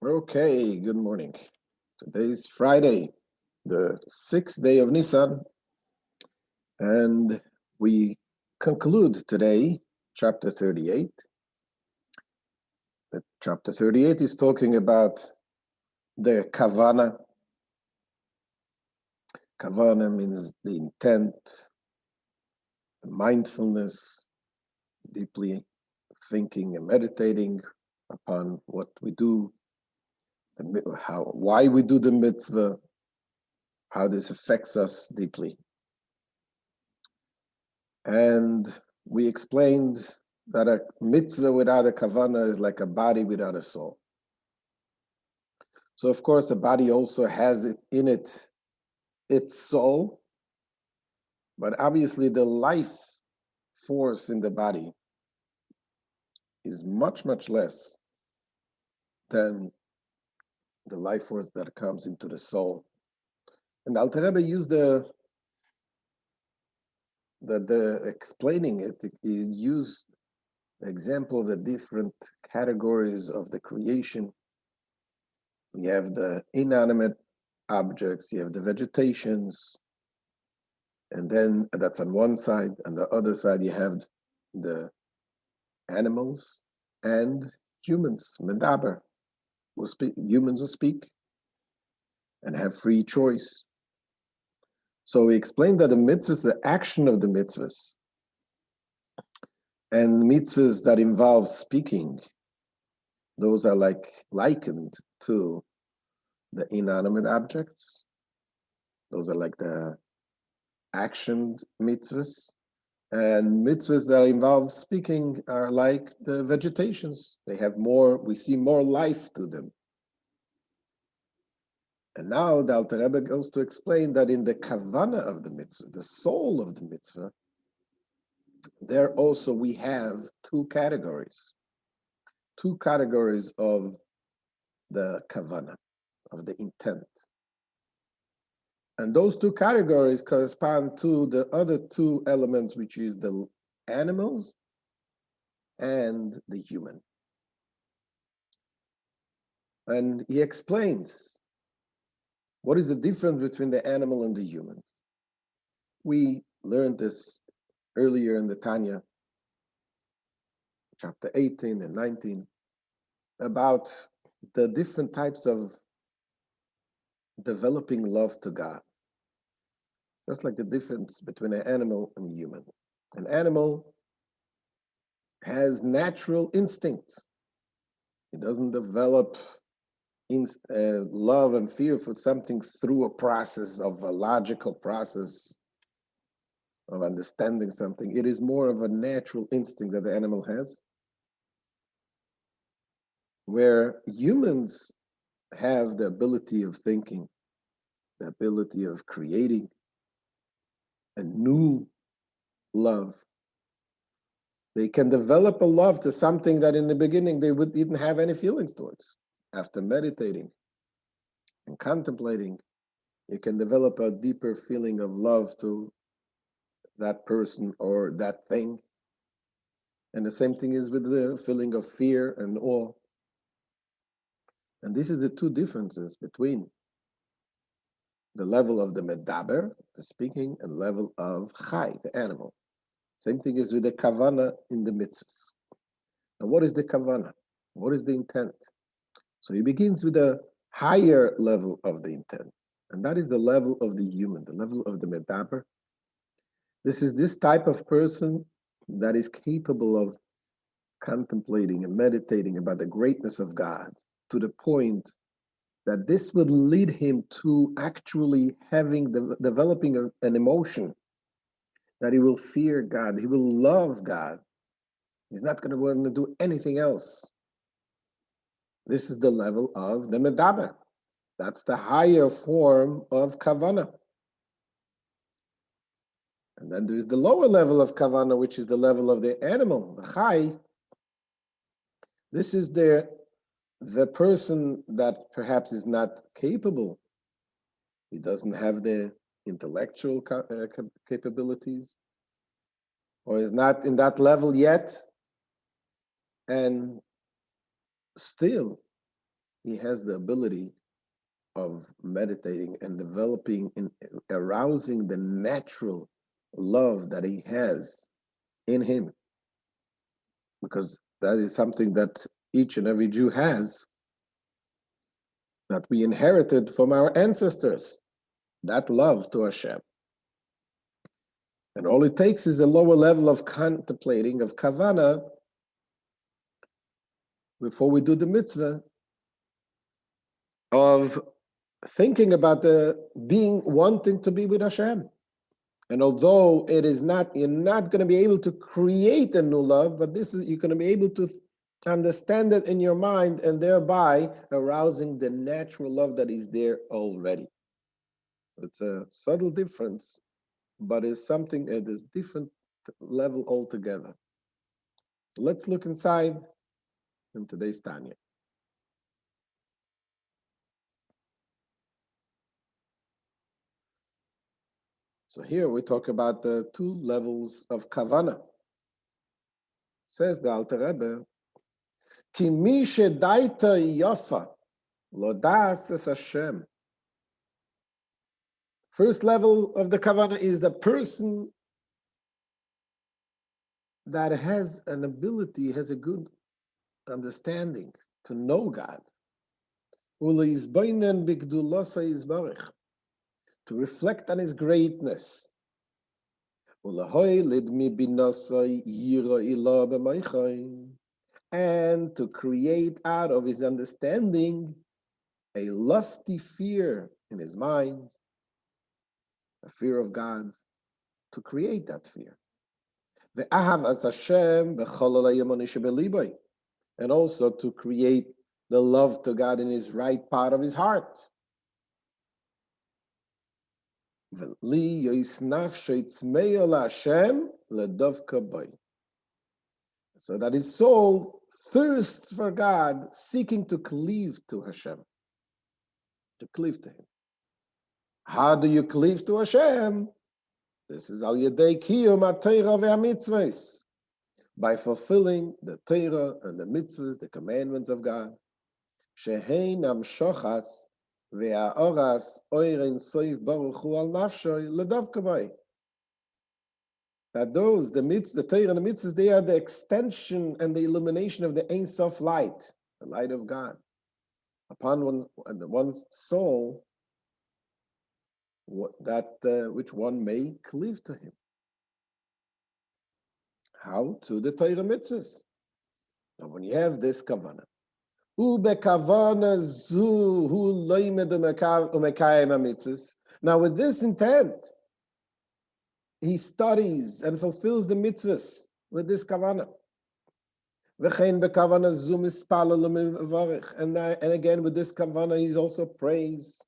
Okay, good morning. Today's Friday, the 6th day of Nisan, and we conclude today chapter 38. Chapter 38 is talking about the kavana. Kavana means the intent, the mindfulness, deeply thinking and meditating upon what we do, why we do the mitzvah, how this affects us deeply. And we explained that a mitzvah without a kavana is like a body without a soul. So of course the body also has in it its soul, but obviously the life force in the body is much, much less than the life force that comes into the soul. And Alter Rebbe used the explaining it, he used the example of the different categories of the creation. You have the inanimate objects, you have the vegetations, and then that's on one side. On the other side, you have the animals and humans, medaber, humans who speak and have free choice. So we explained that the mitzvahs, the action of the mitzvahs, and mitzvahs that involve speaking, those are likened to the inanimate objects. Those are like the actioned mitzvahs. And mitzvahs that involve speaking are like the vegetations. They have more, we see more life to them. And now the Alter Rebbe goes to explain that in the kavana of the mitzvah, the soul of the mitzvah, there also we have two categories of the kavana, of the intent. And those two categories correspond to the other two elements, which is the animals and the human. And he explains what is the difference between the animal and the human. We learned this earlier in the Tanya, chapter 18 and 19, about the different types of developing love to God. Just like the difference between an animal and a human. An animal has natural instincts. It doesn't develop love and fear for something through a logical process of understanding something. It is more of a natural instinct that the animal has, where humans have the ability of thinking, the ability of creating a new love. They can develop a love to something that in the beginning they didn't have any feelings towards. After meditating and contemplating, you can develop a deeper feeling of love to that person or that thing. And the same thing is with the feeling of fear and awe. And this is the two differences between the level of the medaber, the speaking, and level of chai, the animal. Same thing is with the kavana in the mitzvahs. Now, what is the kavana? What is the intent? So he begins with a higher level of the intent, and that is the level of the human, the level of the medaber. This is this type of person that is capable of contemplating and meditating about the greatness of God to the point that this would lead him to actually developing an emotion that he will fear God, he will love God. He's not going to want to do anything else. This is the level of the medaber. That's the higher form of kavana. And then there is the lower level of kavana, which is the level of the animal, the chai. This is the person that perhaps is not capable. He doesn't have the intellectual capabilities, or is not in that level yet, and still he has the ability of meditating and developing and arousing the natural love that he has in him, because that is something that each and every Jew has, that we inherited from our ancestors, that love to Hashem. And all it takes is a lower level of contemplating, of kavana, before we do the mitzvah, of thinking about the being, wanting to be with Hashem. And although it is not, you're not going to be able to create a new love, but this is, you're going to be able to understand it in your mind, and thereby arousing the natural love that is there already. It's a subtle difference, but it's something at a different level altogether. Let's look inside in today's Tanya. So here we talk about the two levels of kavana. Says the Alter Rebbe, Ki mi shedaita yafa lo das es Hashem. First level of the kavana is the person that has an ability, has a good understanding to know God. To reflect on his greatness. And to create out of his understanding a lofty fear in his mind, a fear of God, to create that fear. And also to create the love to God in his right part of his heart. So that his soul thirsts for God, seeking to cleave to Hashem, to cleave to him. How do you cleave to Hashem? This is al yedei kiyum ha'Torah ve'hamitzvos, by fulfilling the Torah and the mitzvahs, the commandments of God. Shehein amshochas ve'aoras oirin soif baruch hu al nafshoy ledavka bay. That those, the Torah and the mitzvahs, they are the extension and the illumination of the Ein Sof light, the light of God, upon one's soul, which one may cleave to him. How? To the Torah mitzvahs. Now, when you have this kavana, now with this intent, he studies and fulfills the mitzvahs with this kavana. And again, with this kavana, he's also prays.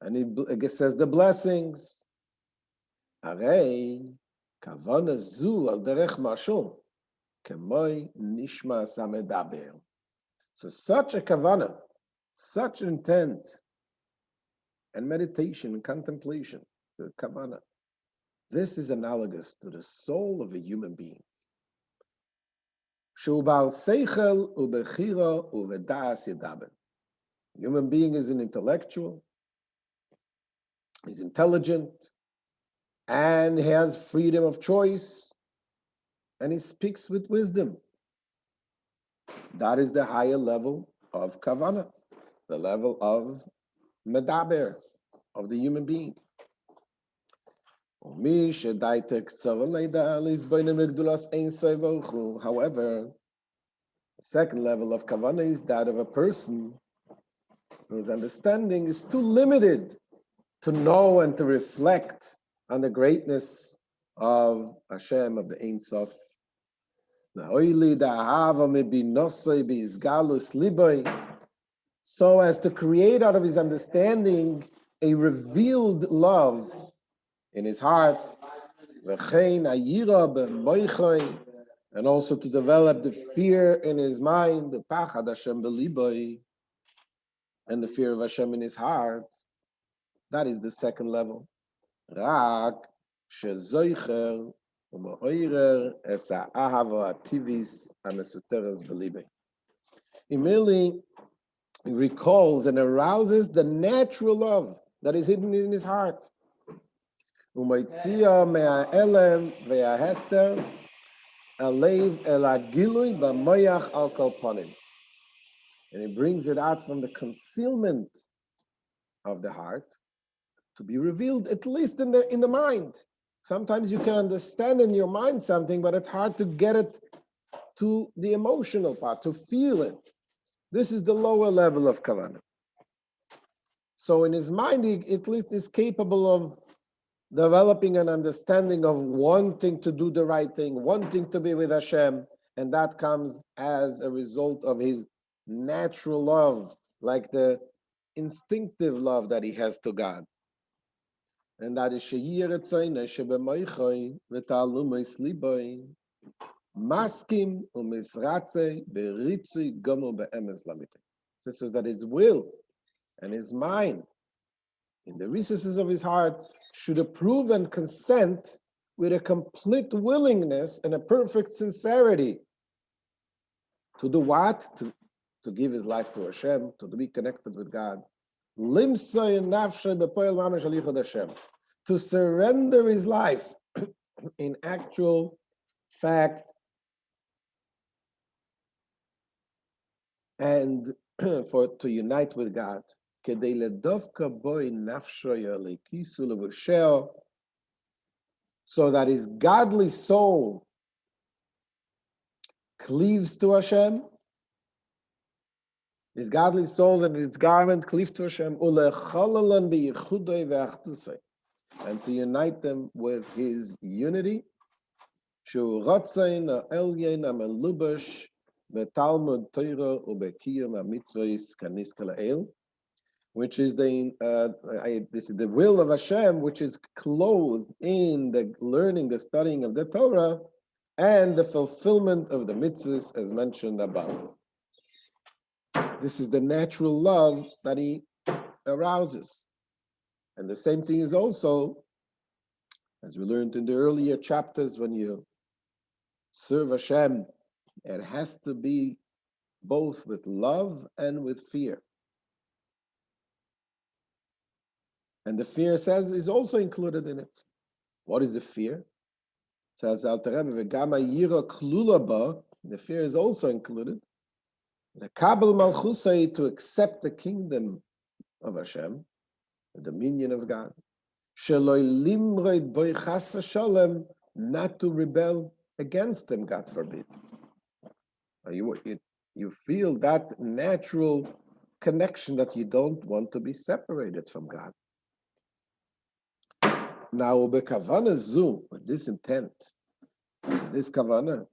And he says the blessings. So such a kavana, such intent, and meditation and contemplation, the kavana, this is analogous to the soul of a human being. Human being is an intellectual, he's intelligent, and he has freedom of choice, and he speaks with wisdom. That is the higher level of kavana, the level of medaber, of the human being. However, the second level of kavana is that of a person whose understanding is too limited to know and to reflect on the greatness of Hashem, of the Ein Sof. So as to create out of his understanding a revealed love in his heart, and also to develop the fear in his mind, the pachad Hashem b'liboy, and the fear of Hashem in his heart. That is the second level. Rak shezoicher u'ma'oirer es ha'ahava ha'tivis ha'mesuteres b'libei. He merely recalls and arouses the natural love that is hidden in his heart. ומוציאה מההלם וההסתר הלב אל הגילוי במוח על כל פנים. And he brings it out from the concealment of the heart to be revealed, at least in the mind. Sometimes you can understand in your mind something, but it's hard to get it to the emotional part, to feel it. This is the lower level of kavanah. So in his mind, he at least is capable of developing an understanding of wanting to do the right thing, wanting to be with Hashem, and that comes as a result of his natural love, like the instinctive love that he has to God. And that is maskim umisratze beritzui gomu be'emes lamite. This is that his will and his mind, in the recesses of his heart, should approve and consent with a complete willingness and a perfect sincerity to do what? To give his life to Hashem, to be connected with God. To surrender his life in actual fact and to unite with God. So that his godly soul cleaves to Hashem, his godly soul and his garment cleave to Hashem, and to unite them with his unity, which is this is the will of Hashem, which is clothed in the learning, the studying of the Torah, and the fulfillment of the mitzvahs as mentioned above. This is the natural love that he arouses. And the same thing is also, as we learned in the earlier chapters, when you serve Hashem, it has to be both with love and with fear. And the fear, says, is also included in it. What is the fear? Says Alter Rebbe, "V'gama yira klula ba," the fear is also included. The kabel malchusay, to accept the kingdom of Hashem, the dominion of God. Sheloi limroid boi chas v'sholem, not to rebel against him, God forbid. You feel that natural connection that you don't want to be separated from God. Now, bekavana zu, with this intent, this kavana,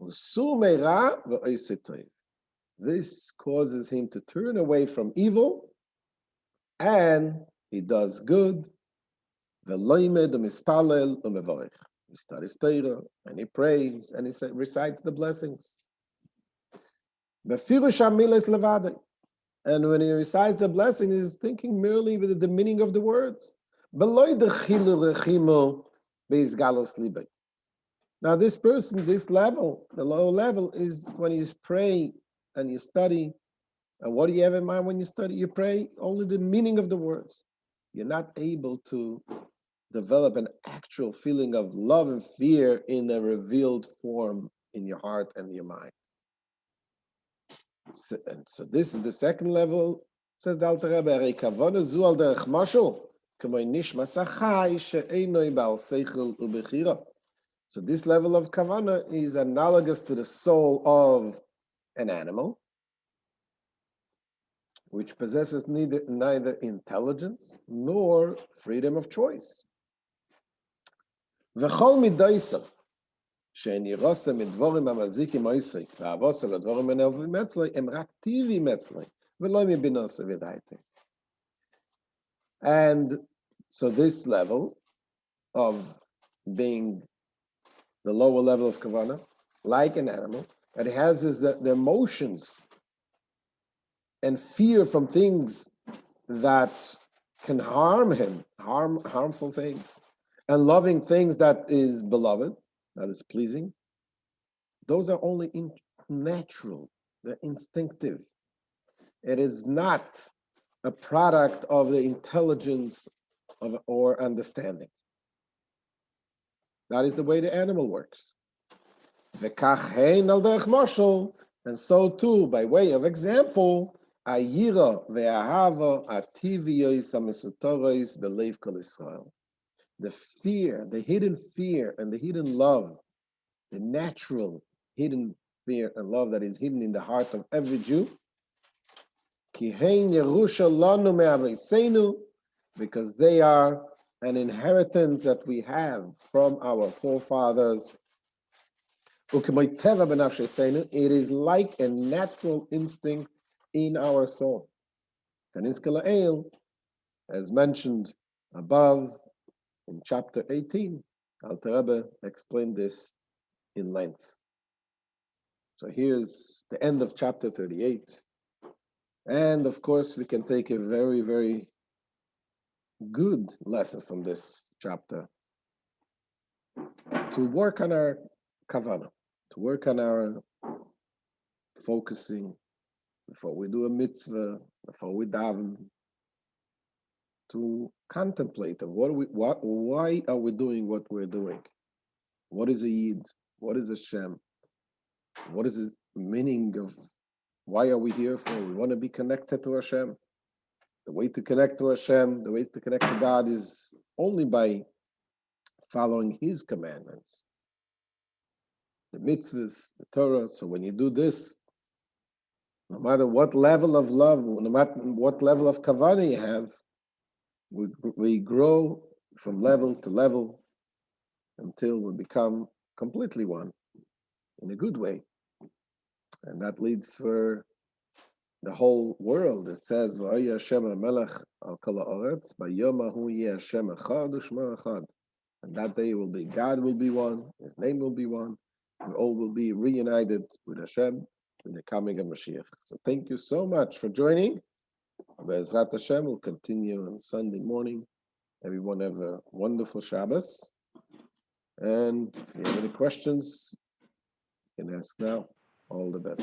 this causes him to turn away from evil, and he does good. He studies Torah, and he prays, and he recites the blessings. And when he recites the blessing, he's thinking merely with the meaning of the words. Now this person, this level, the lower level, is when you pray and you study. And what do you have in mind when you study? You pray only the meaning of the words. You're not able to develop an actual feeling of love and fear in a revealed form in your heart and your mind. So this is the second level, says the Alter Rebbe. So this level of kavana is analogous to the soul of an animal, which possesses neither intelligence nor freedom of choice. V'chol midaisav she'en yirosem midvorim hamazikim oisei v'avosem l'dvorim menelvim metzloi em rak tivi metzloi v'lo mibinose v'daite. And so this level of being the lower level of kavana, like an animal, it has the emotions and fear from things that can harm him, harmful things, and loving things that is beloved, that is pleasing. Those are only natural, they're instinctive. It is not a product of the intelligence or understanding. That is the way the animal works. And so too, by way of example, the fear, the hidden fear and the hidden love, the natural hidden fear and love that is hidden in the heart of every Jew, because they are an inheritance that we have from our forefathers. It is like a natural instinct in our soul. As mentioned above in chapter 18, Alter Rebbe explained this in length. So here's the end of chapter 38. And of course, we can take a very, very good lesson from this chapter to work on our kavanah, to work on our focusing before we do a mitzvah, before we daven, to contemplate of why are we doing what we're doing? What is a Yid? What is a Shem? What is the meaning of why are we here for? We want to be connected to Hashem. The way to connect to Hashem, the way to connect to God is only by following His commandments, the mitzvahs, the Torah. So when you do this, no matter what level of love, no matter what level of kavanah you have, we grow from level to level until we become completely one in a good way. And that leads for the whole world. It says, "V'ayah Hashem HaMelech al kol ha'aretz, b'yom hahu yeh Hashem echad u'shmo echad." And that day will be, God will be one, His name will be one, we all will be reunited with Hashem in the coming of Mashiach. So thank you so much for joining. Be'ezrat Hashem will continue on Sunday morning. Everyone have a wonderful Shabbos. And if you have any questions, you can ask now. All the best.